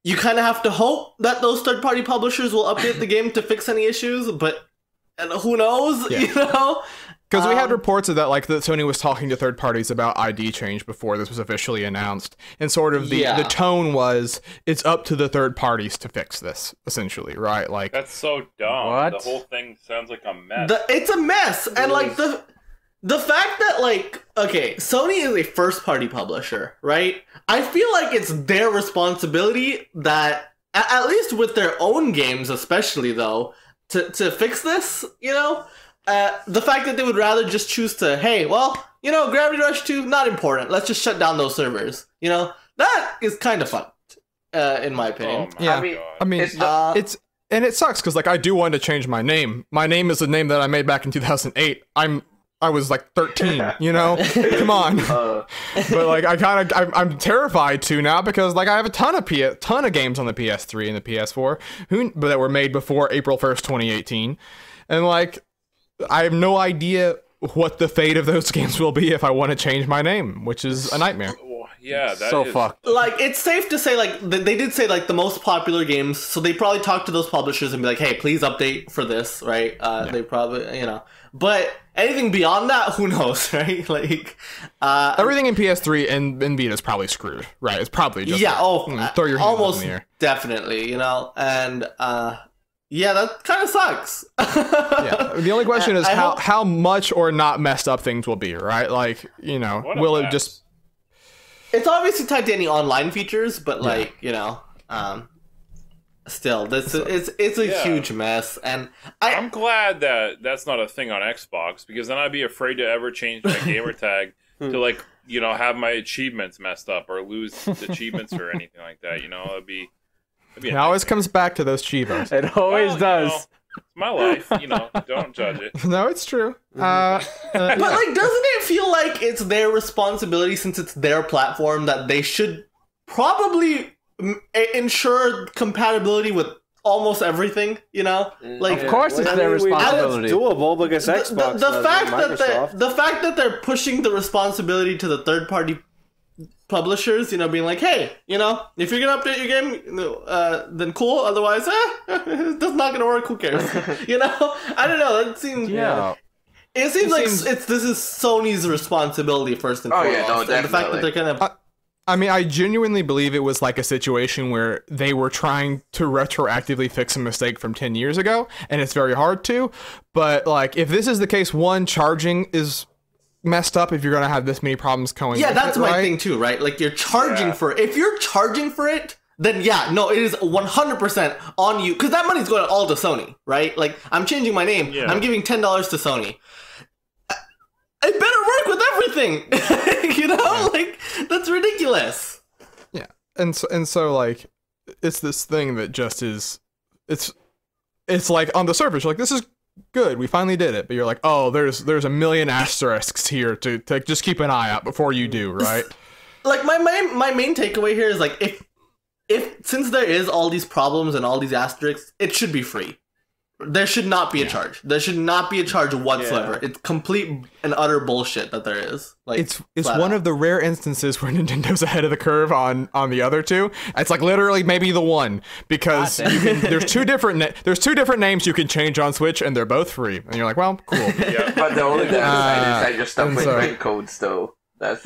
you kind of have to hope that those third-party publishers will update the game to fix any issues, and who knows, you know? Because we had reports of that, like, that Sony was talking to third parties about ID change before this was officially announced. And sort of the tone was, it's up to the third parties to fix this, essentially, right? Like, that's so dumb. What? The whole thing sounds like a mess. It's a mess. And, like, the fact that, like, okay, Sony is a first-party publisher, right? I feel like it's their responsibility that, at least with their own games especially, though, to fix this, you know? The fact that they would rather just choose to, hey, well, you know, Gravity Rush 2, not important. Let's just shut down those servers. You know, that is kind of fucked, in my opinion. I mean, it's and it sucks because like I do want to change my name. My name is a name that I made back in 2008. I was like 13, you know? Come on. But like I'm terrified to now because like I have a ton of games on the PS3 and the PS4 that were made before April 1st, 2018. And like I have no idea what the fate of those games will be if I want to change my name, which is a nightmare. Yeah, that's so fucked. Like, it's safe to say, like, they did say, like, the most popular games, so they probably talked to those publishers and be like, hey, please update for this, right? They probably, you know. But anything beyond that, who knows, right? Like, everything in PS3 and Vita is probably screwed, right? It's probably just throw your hands almost in the air. Definitely, you know, and yeah, that kind of sucks. Yeah, the only question is how much or not messed up things will be, right? Like, you know, will it just? It's obviously tied to any online features, but like, you know, still, it's a huge mess, and I'm glad that that's not a thing on Xbox, because then I'd be afraid to ever change my gamer tag to, like, you know, have my achievements messed up or lose achievements or anything like that. You know, it always comes back to those Chivos. It always does. You know, it's my life, you know. Don't judge it. No, it's true. But like, doesn't it feel like it's their responsibility, since it's their platform, that they should probably ensure compatibility with almost everything? You know, like, of course it's their responsibility. It's doable because Xbox. The fact that they're pushing the responsibility to the third party publishers, you know, being like, hey, you know, if you're gonna update your game, then cool. Otherwise, that's not gonna work. Who cares? You know, I don't know. That seems It seems like this is Sony's responsibility first and foremost. Yeah, no, definitely. And the fact that they're kind of I mean, I genuinely believe it was like a situation where they were trying to retroactively fix a mistake from 10 years ago, and it's very hard to. But like, if this is the case, one, charging is messed up if you're gonna have this many problems going. Yeah, with that's it, my right? thing too, right? Like, you're charging for it. If you're charging for it, then yeah, no, it is 100% on you, because that money's going all to Sony, right? Like, I'm changing my name. Yeah. I'm giving $10 to Sony. It better work with everything. You know, like, that's ridiculous. Yeah, and so like, it's this thing that just is, it's like on the surface, you're like, this is good, we finally did it, but you're like, oh, there's a million asterisks here to just keep an eye out before you do, right? Like, my main takeaway here is like, if since there is all these problems and all these asterisks, it should be free. There should not be a charge. There should not be a charge whatsoever. Yeah. It's complete and utter bullshit that there is. Like, It's one of the rare instances where Nintendo's ahead of the curve on the other two. It's like literally maybe the one, because there's two different names you can change on Switch, and they're both free. And you're like, well, cool. Yeah. But the only downside is that you're stuck and with so- friend codes, though. That's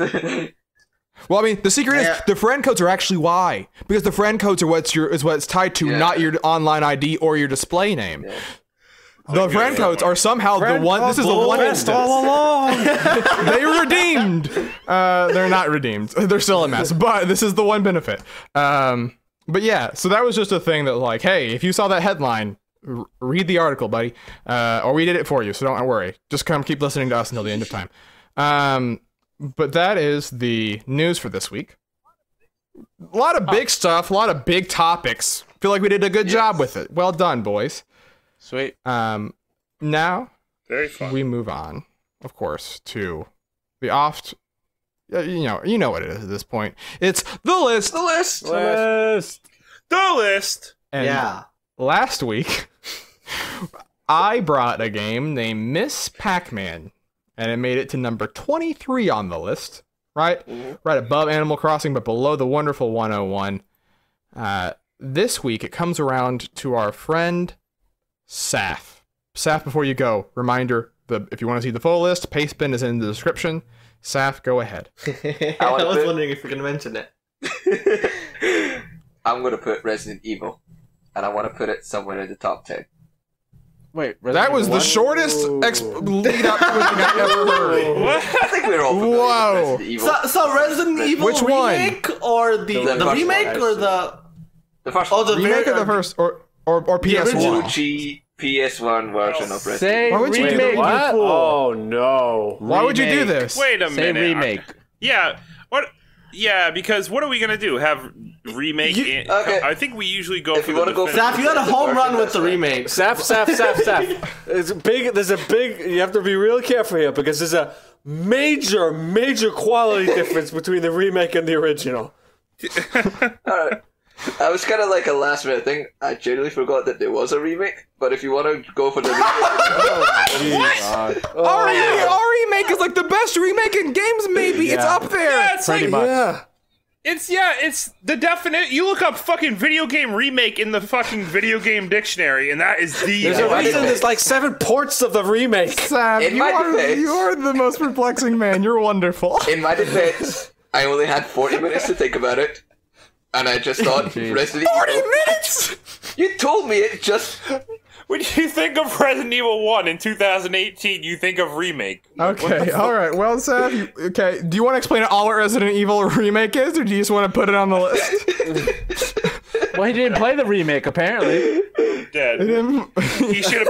Well, I mean, the secret is the friend codes are actually why, because the friend codes are what's tied to, not your online ID or your display name. Yeah. The friend codes are somehow the one. This is the one instance. all along. They redeemed. They're not redeemed. They're still a mess. But this is the one benefit. But yeah, so that was just a thing that, like, hey, if you saw that headline, read the article, buddy. Or we did it for you, so don't worry. Just come keep listening to us until the end of time. But that is the news for this week. A lot of big stuff, a lot of big topics. Feel like we did a good job with it. Well done, boys. Sweet. Now Very fun. we move on, of course, to the oft. You know what it is at this point. It's the list. the list. The list. And yeah. last week, I brought a game named Miss Pac-Man, and it made it to number 23 on the list. Right, right above Animal Crossing, but below the wonderful 101. This week, it comes around to our friend Saf. Saf, before you go, reminder, if you want to see the full list, Pastebin is in the description. Saf, go ahead. I was wondering if you're going to mention it. I'm going to put Resident Evil, and I want to put it somewhere in the top 10. Wait, That was the shortest lead up to anything I've ever heard. I think we're all familiar Whoa. with Resident Evil. So Resident Evil Which one? remake or the first remake one, or the The first oh the Remake very of the first, or PS1. OG PS1 version of Resident Say Evil. Why would you do remake, that? you fool. Oh no. Why would you do Remake. this? Wait a Say minute. remake. Yeah. What? Yeah, because what are we gonna do? Have remake? okay. I think we usually go If for you the wanna go definitive. Zaf, you had a home run with the remake. Saf. There's a big. You have to be real careful here because there's a major quality difference between the remake and the original. Alright. I was kind of like a last minute thing. I genuinely forgot that there was a remake. But if you want to go for the remake, Our remake is like the best remake in games, maybe. It's up there. Yeah, it's Pretty like much. Yeah. it's the definite. You look up fucking video game remake in the fucking video game dictionary, and that is the. There's a reason there's like 7 ports of the remake. Saf, In my defense- you are the most perplexing man. You're wonderful. in my defense, I only had 40 minutes to think about it. And I just thought, Resident 40 Evil. minutes! You told me it just. When you think of Resident Evil 1 in 2018, you think of remake. Okay, alright. Well, Saf, okay. Do you want to explain all what Resident Evil remake is, or do you just want to put it on the list? Well, he didn't play the remake, apparently. Dead. He should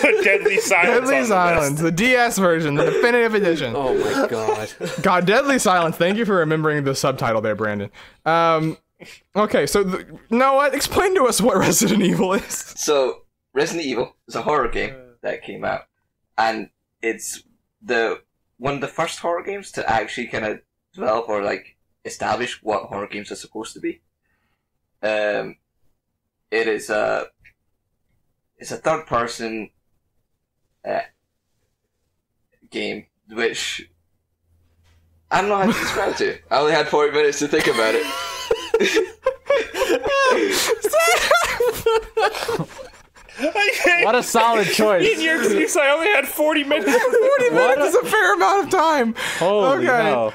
put Deadly Silence. Deadly on the Silence, list. the DS version, the definitive edition. Oh my god. God, Deadly Silence. Thank you for remembering the subtitle there, Brandon. Okay, so you know what? Explain to us what Resident Evil is. So, Resident Evil is a horror game that came out. And it's one of the first horror games to actually kind of develop or like establish what horror games are supposed to be. It is it's a third person game, which I don't know how to describe it to you. I only had 40 minutes to think about it. What a solid choice. In your excuse, I only had 40 minutes. 40 minutes is a fair amount of time. Holy no.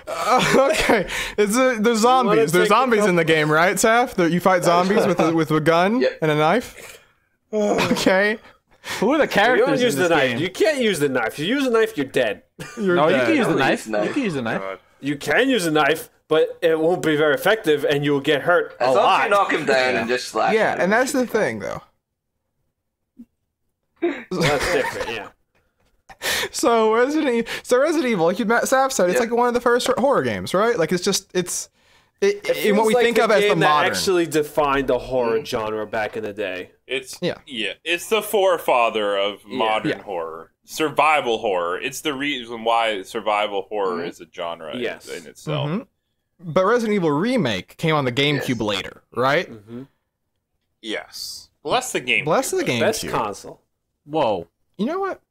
Okay. There's zombies. There's zombies in the game, right, Saf? You fight zombies with a gun and a knife? Okay. Who are the characters You don't use in the this knife. game? You can't use the knife. If you use a knife, you're dead. No, you can use the Don't knife. use knife. You can use the knife. God. You can use a knife, but it won't be very effective, and you'll get hurt a As long as lot. you knock him down and just slash Yeah, him, and that's it should the be fine. thing, though. That's different, yeah. So Resident Evil, like Saf said, it's Yeah. like one of the first horror games, right? Like it's in what Feels we like think the of as the game that modern. actually defined the horror genre back in the day. It's Yeah. It's the forefather of modern Yeah. horror, survival horror. It's the reason why survival horror is a genre Yes. in itself. Mhm. But Resident Evil Remake came on the GameCube later, right? Mm-hmm. Yes, bless the game. Bless the GameCube. Best console. Whoa. You know what?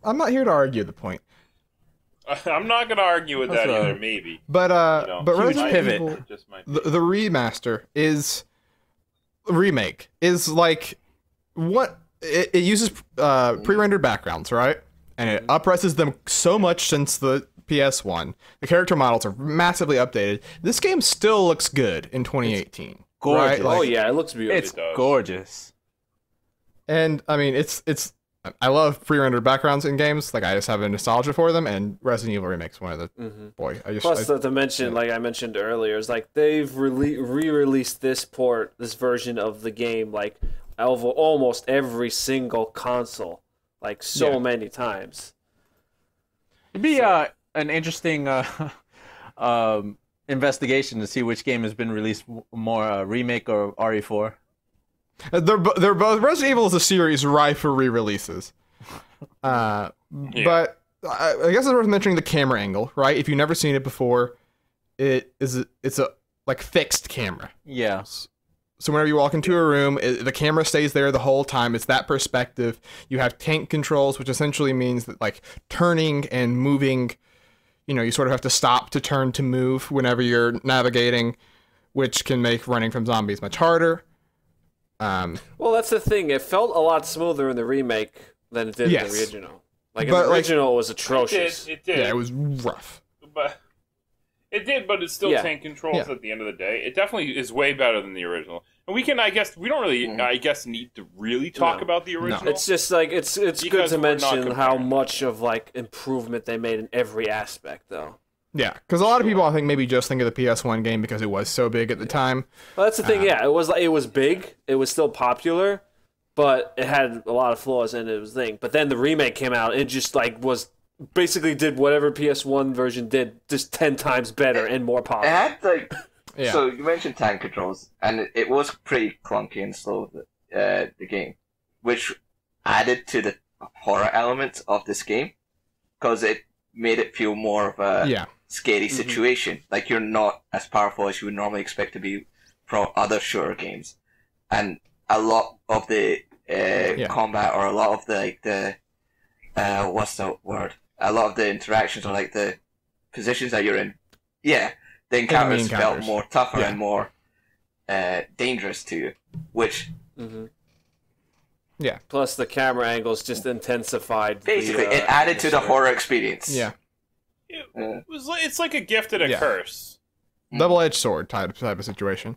I'm not here to argue the point. I'm not gonna argue with That's that a- either. Maybe, But Huge Resident pivot. Evil, just my the remaster is remake is like what it uses pre-rendered backgrounds, right? And it upresses them so much since the PS1. The character models are massively updated. This game still looks good in 2018. gorgeous. Right? Like, Oh yeah, it looks beautiful. It's It does. gorgeous. And I mean, it's I love pre-rendered backgrounds in games. Like I just have a nostalgia for them. And Resident Evil Remake's one of the boy. Plus, to mention, like I mentioned earlier, is like they've re-released this version of the game, like over almost every single console, like so Yeah. many times. It'd be an interesting investigation to see which game has been released more, remake or RE4. They're both. Resident Evil is a series rife for re-releases. But I guess it's worth mentioning the camera angle, right? If you've never seen it before, it's a like fixed camera. Yeah. So whenever you walk into a room, the camera stays there the whole time. It's that perspective. You have tank controls, which essentially means that like turning and moving, you sort of have to stop to turn to move whenever you're navigating, which can make running from zombies much harder. Well, that's the thing. It felt a lot smoother in the remake than it did in Yes. the original. Like But, the like- original was atrocious. It did. Yeah, it was rough. But it did, but it's still Yeah. tank controls Yeah. at the end of the day. It definitely is way better than the original. And we don't really, need to really talk No. about the original. It's just like it's good Because to we're not mention how comparing. much of like improvement they made in every aspect, though. Yeah, because a lot of people I think maybe just think of the PS1 game because it was so big at the time. Well, that's the thing. Yeah, it was big. It was still popular, but it had a lot of flaws in it. Was the thing. But then the remake came out. It just like was basically did whatever PS1 version did, just 10 times better and more It popular. had like Yeah. so you mentioned tank controls, and it was pretty clunky and slow the game, which added to the horror elements of this game because it made it feel more of a Yeah. scary situation. Like you're not as powerful as you would normally expect to be from other shooter games, and a lot of the combat or a lot of the what's the word? A lot of the interactions or like the positions that you're in. Yeah, the encounters felt encounters. more tougher Yeah. and more dangerous to you, which Yeah. Plus, the camera angles just intensified. basically the, it added to the atmosphere. horror experience. Yeah. It's like a gift and a curse. Double-edged sword type of situation.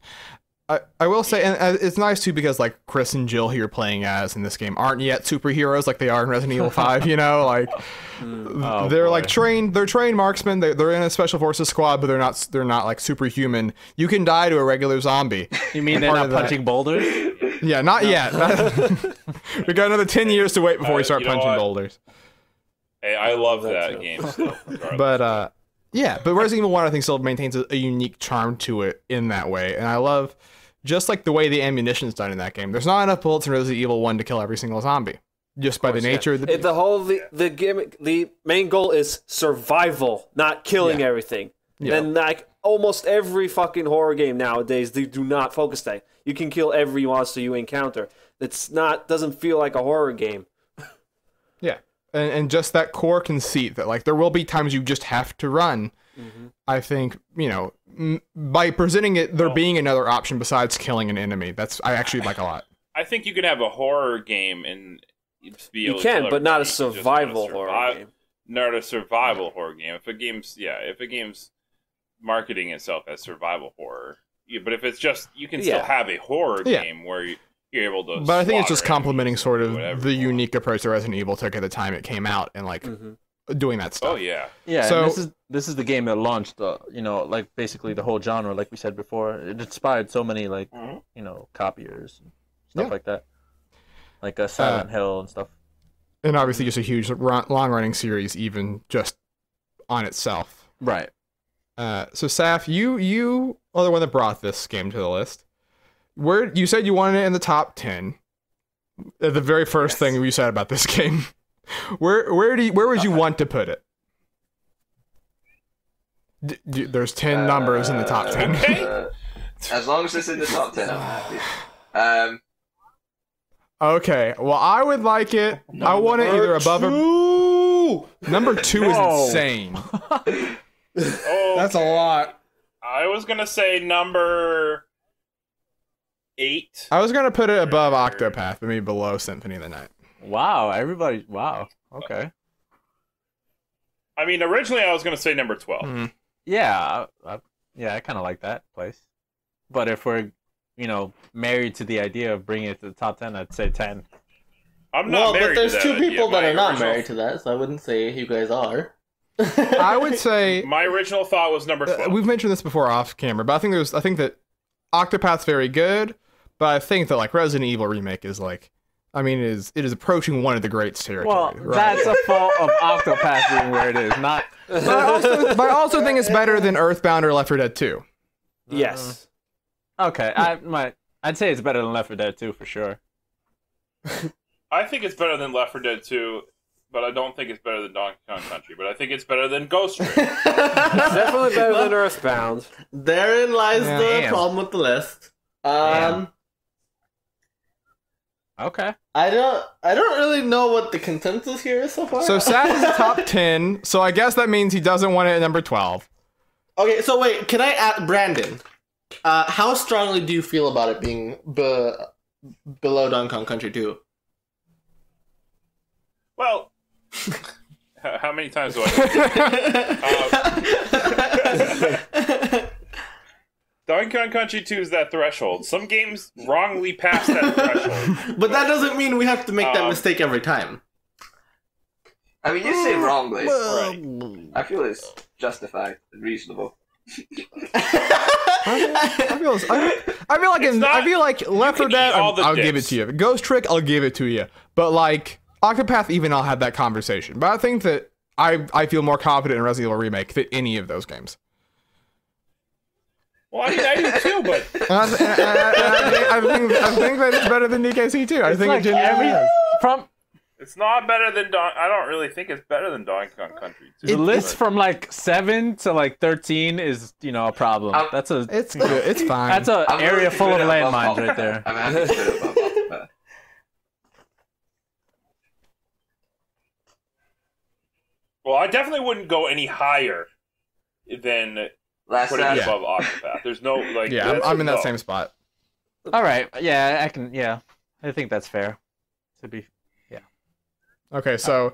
I will say, and it's nice too because like Chris and Jill, who you're playing as in this game, aren't yet superheroes like they are in Resident Evil 5. Like Oh, they're boy. like trained marksmen. They're in a special forces squad, but they're not like superhuman. You can die to a regular zombie. You mean they're Part not of that. punching boulders? Yeah, not yet. We got another 10 years to wait before we start you know punching what? boulders. Hey, I love that that too. game still. regardless. But but Resident Evil 1 I think still maintains a unique charm to it in that way, and I love just like the way the ammunition's done in that game. There's not enough bullets in Resident Evil 1 to kill every single zombie, just by the nature of the The gimmick, the main goal is survival, not killing everything. Yeah. And like almost every fucking horror game nowadays, they do not focus that. You can kill every monster you encounter. Doesn't feel like a horror game. Yeah, and just that core conceit that like there will be times you just have to run. I think by presenting it there being another option besides killing an enemy. I actually like a lot. I think you can have a horror game and be able You can, to but not a just not survival horror game. Not a survival horror game. If a game's marketing itself as survival horror, but if it's just you can still have a horror game where you're able to. But I think it's just complementing sort of the you want. unique approach that Resident Evil took at the time it came out, and like doing that stuff. Oh yeah. Yeah, So- and this is the game that launched, like basically the whole genre, like we said before. It inspired so many like, copiers and stuff like that, like Silent Hill and stuff. And obviously, just a huge long-running series, even just on itself. Right. So Saf, you are the one that brought this game to the list. Where you said you wanted it in the top 10. The very first thing you said about this game. Where would you want to put it? There's 10 numbers in the top 10. As long as it's in the top 10, I'm happy. Okay, well, I would like it. I want it either above or. Number 2 is insane. Okay. That's a lot. I was gonna say number 8. I was gonna put it above Octopath, but maybe below Symphony of the Night. Wow, everybody! Wow. Okay. I mean, originally I was gonna say number 12. Yeah, I kind of like that place. But if we're, married to the idea of bringing it to the top 10, I'd say 10. I'm not married but there's to that two idea. people that My are not original- married to that, so I wouldn't say you guys are. I would say My original thought was number 12. we've mentioned this before off camera, but I think that Octopath's very good, but I think that like Resident Evil Remake is like, it is approaching one of the greats territory. Well, right? that's a fault of Octopath being where it is, not. But I also think it's better than Earthbound or Left 4 Dead 2. Yes. Okay, I'd say it's better than Left 4 Dead 2 for sure. I think it's better than Left 4 Dead 2, but I don't think it's better than Donkey Kong Country. But I think it's better than Ghost Trick. It's definitely better than Earthbound. Therein lies the Damn. problem with the list. Damn. Okay. I don't really know what the consensus here is so far. So Saf is the top 10, so I guess that means he doesn't want it at number 12. Okay, so wait, can I ask Brandon? How strongly do you feel about it being below Donkey Kong Country 2? Well, how many times do I? Donkey Kong Country 2 is that threshold. Some games wrongly pass that threshold. But that doesn't mean we have to make that mistake every time. I mean, you say wrongly. Right. I feel it's justified and reasonable. I feel like Left 4 can Dead, eat all the I'll give it dicks. to you. Ghost Trick, I'll give it to you. But like Octopath, even I'll have that conversation. But I think that I feel more confident in Resident Evil Remake than any of those games. Well, I mean, I do too, but I think that it's better than DKC too. I think like it genuinely is. From it's not better than I don't really think it's better than Donkey Kong Country 2. the list from like 7 to like 13 is a problem. I'm- It's good. It's fine. That's an I'm area willing to full put of it above landmines right Octopath. there. I'm happy to put it above Octopath. Well, I definitely wouldn't go any higher than Last putting it time, above Octopath. There's no like. yeah, that's I'm in that no. same spot. All right, yeah, I can. Yeah, I think that's fair. To be. Okay, so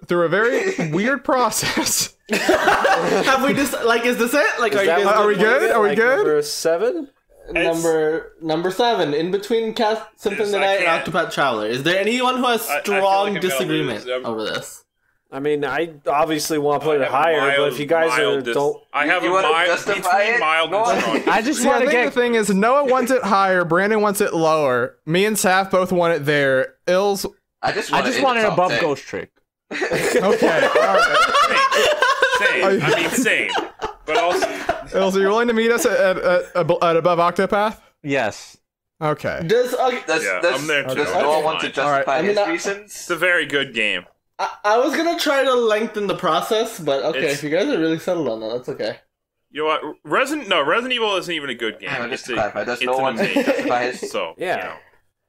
through a very weird process. Have we just is this it? Like, Is that Are we good? Are we good? Number 7? number 7 in between Symphony of the I Night and can't- Octopath Traveler? Is there anyone who has I feel strong like I'm gonna disagreement lose. over this? I mean, I obviously want to put I it have a higher, but if you guys mild don't... I have You a wanna mild justify between it? mild No, and strong. I just See, I want to think get. the thing is, Noah wants it higher, Brandon wants it lower, me and Saf both want it there. Ills, I just I want just it want in it the top above 10. Ghost Trick. okay, all right. Same. I mean, same. But also, Ills, are you willing to meet us at above Octopath? Yes. Okay. Does Does, Yeah, does, I'm there too. does Okay. Noah want to Fine. justify Alright, I mean, his I- reasons? it's a very good game. I was gonna try to lengthen the process, but okay, It's- if you guys are really settled on that, that's okay. You know what? Resident Evil isn't even a good game. Hang on, It's just to clarify, does it's no an one amazing game. justify his... So Yeah. you know.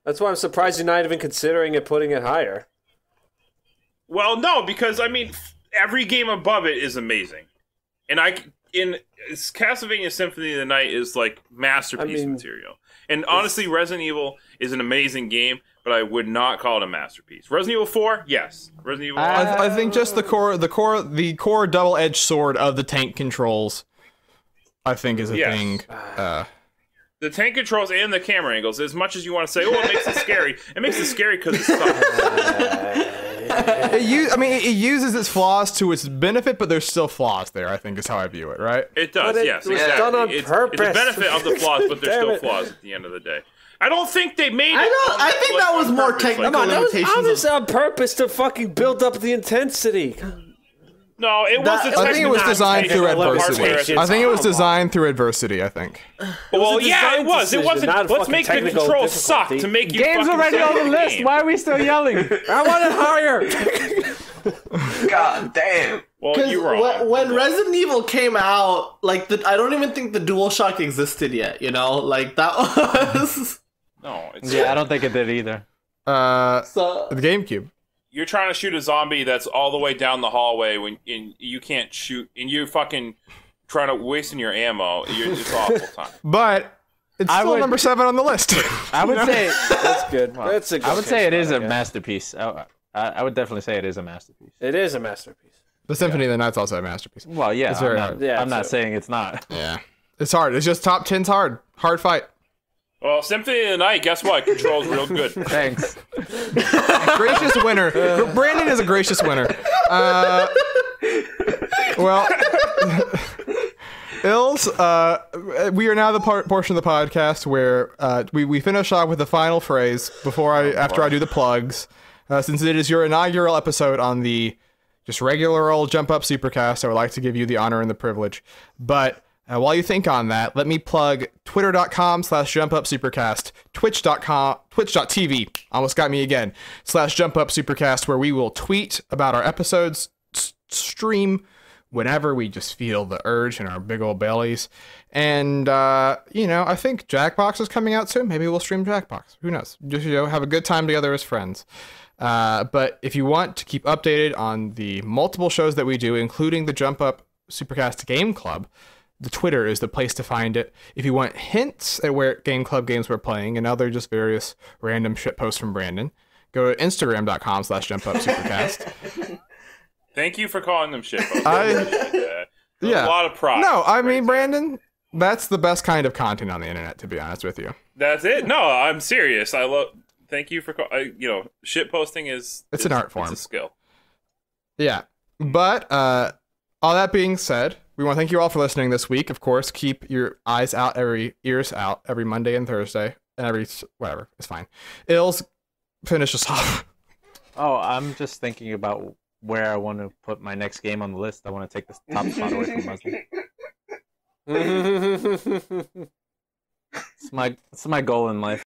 That's why I'm surprised you're not even considering it, putting it higher. Well, no, because I mean, every game above it is amazing, and Castlevania Symphony of the Night is like masterpiece material. And honestly, Resident Evil is an amazing game, but I would not call it a masterpiece. Resident Evil 4, yes. Resident Evil. I think just the core double-edged sword of the tank controls, I think, is a thing. The tank controls and the camera angles. As much as you want to say, it makes it scary. It makes it scary because it sucks. It uses its flaws to its benefit, but there's still flaws there, I think, is how I view it, right? It does, yes. It was done on purpose. It's a benefit of the flaws, but there's still flaws at the end of the day. I don't think they made it. I think that was more technical limitations. That was on purpose to fucking build up the intensity. No, it was. I think it was designed through adversity. I think it was designed through adversity. I think. Well, yeah, it was. It wasn't. Let's make the controls suck to make you. Game's already on the list. Why are we still yelling? I want it higher. God damn. Well, you were wrong. When Resident Evil came out, like I don't even think the DualShock existed yet. You know, like that was. No. I don't think it did either. The GameCube. You're trying to shoot a zombie that's all the way down the hallway and you can't shoot, and you're fucking trying to wasting your ammo. It's awful time. But it's still number 7 on the list. I would say that's good. Well, I would say it is a masterpiece. I would definitely say it is a masterpiece. It is a masterpiece. The Symphony of the Night's also a masterpiece. Well, yeah, it's very hard. I'm not saying it's not. Yeah, it's hard. It's just top 10's hard. Hard fight. Well, Symphony of the Night, guess what? Controls real good. Thanks. Gracious winner. Brandon is a gracious winner. Well, illz, we are now the portion of the podcast where we finish off with the final phrase after I do the plugs. Since it is your inaugural episode on the just regular old Jump Up Supercast, I would like to give you the honor and the privilege. But while you think on that, let me plug twitter.com/jumpupsupercast, twitch.tv, almost got me again, /jumpupsupercast, where we will tweet about our episodes, stream whenever we just feel the urge in our big old bellies. And, I think Jackbox is coming out soon. Maybe we'll stream Jackbox. Who knows? Just, have a good time together as friends. But if you want to keep updated on the multiple shows that we do, including the Jump Up Supercast Game Club, the Twitter is the place to find it. If you want hints at where Game Club games we're playing and other just various random shit posts from Brandon, go to instagram.com/jumpupsupercast. Thank you for calling them shit posts. A lot of pride. No, I mean, Brandon, that's the best kind of content on the internet, to be honest with you. That's it. No, I'm serious. Thank you for shit posting is an art form. It's a skill. Yeah. But all that being said, we want to thank you all for listening this week. Of course, keep your ears out every Monday and Thursday, and whatever. It's fine. illz, finish us off. Oh, I'm just thinking about where I want to put my next game on the list. I want to take the top spot away from Muslim. It's my goal in life.